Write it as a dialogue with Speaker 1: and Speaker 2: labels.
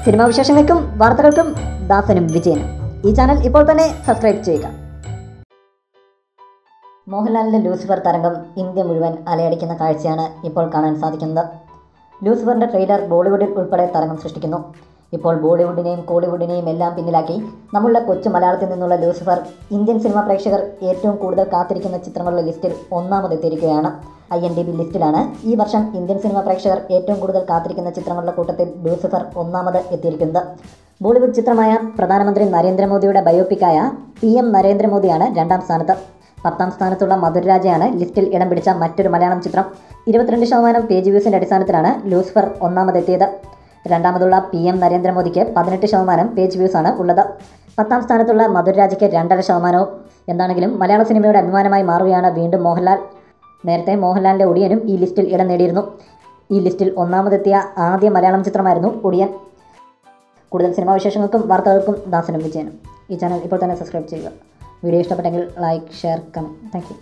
Speaker 1: Cinema വിശേഷങ്ങൾക്കും വാർത്തകൾക്കും ദാസനും വിജയനും ഈ ചാനൽ ഇപ്പോൾ തന്നെ സബ്സ്ക്രൈബ് ചെയ്യുക. മോഹൻലാലിൻ്റെ ലൂസിഫർ തരംഗം ഇന്ത്യ മുഴുവൻ അലയടിക്കുന്ന കാഴ്ചയാണ് ഇപ്പോൾ കാണാൻ സാധിക്കുന്നത്. ലൂസിഫറിൻ്റെ ട്രെയിലർ ബോളിവുഡിൽ ഉൾപ്പെടെ തരംഗം സൃഷ്ടിക്കുന്നു. ഇപ്പോൾ ബോളിവുഡിനെയും കോളിവുഡിനെയും എല്ലാം പിന്നിലാക്കി നമ്മളുടെ കൊച്ചു മലയാളത്തിൽ നിന്നുള്ള ലൂസിഫർ ഇന്ത്യൻ സിനിമാ പ്രേക്ഷകർ ഏറ്റവും കൂടുതൽ കാത്തിരിക്കുന്ന ചിത്രങ്ങളുടെ ലിസ്റ്റിൽ ഒന്നാമതെത്തിയിരിക്കുകയാണ്. IMDb ലിസ്റ്റിലാണ് ഈ വർഷം ഇന്ത്യൻ സിനിമാ പ്രേക്ഷകർ ഏറ്റവും കൂടുതൽ കാത്തിരിക്കുന്ന ചിത്രങ്ങളുടെ കൂട്ടത്തിൽ ലൂസിഫർ ഒന്നാമത് എത്തിയിരിക്കുന്നത്. ബോളിവുഡ് ചിത്രമായ പ്രധാനമന്ത്രി നരേന്ദ്രമോദിയുടെ ബയോപിക്കായ PM നരേന്ദ്രമോദിയാണ് 2ാം സ്ഥാനത്ത്. 10ാം സ്ഥാനത്തുള്ള മധുരരാജയാണ് ലിസ്റ്റിൽ ഇടം പിടിച്ച മറ്റൊരു മലയാളം ചിത്രം. 22% പേജ് വ്യൂസിൻ്റെ അടിസ്ഥാനത്തിലാണ് ലൂസിഫർ ഒന്നാമതെത്തിയത്. രണ്ടാമതുള്ള PM നരേന്ദ്രമോദിക്ക് 18% പേജ് വ്യൂസാണ് ഉള്ളത്. 10ാം സ്ഥാനത്തുള്ള മധുരരാജയ്ക്ക് 2.5%. എന്താണെങ്കിലും മലയാള സിനിമയുടെ അഭിമാനമായി മാറുകയാണ് വീണ്ടും മോഹൻലാൽ. നേരത്തെ മോഹൻലാലിൻ്റെ ഒടിയനും ഈ ലിസ്റ്റിൽ ഇടം നേടിയിരുന്നു. ഈ ലിസ്റ്റിൽ ഒന്നാമതെത്തിയ ആദ്യ മലയാളം ചിത്രമായിരുന്നു ഒടിയൻ. കൂടുതൽ സിനിമാ വിശേഷങ്ങൾക്കും വാർത്തകൾക്കും ദാസനും വിജയനും ഈ ചാനൽ ഇപ്പോൾ തന്നെ സബ്സ്ക്രൈബ് ചെയ്യുക. വീഡിയോ ഇഷ്ടപ്പെട്ടെങ്കിൽ like, share, comment. Thank you.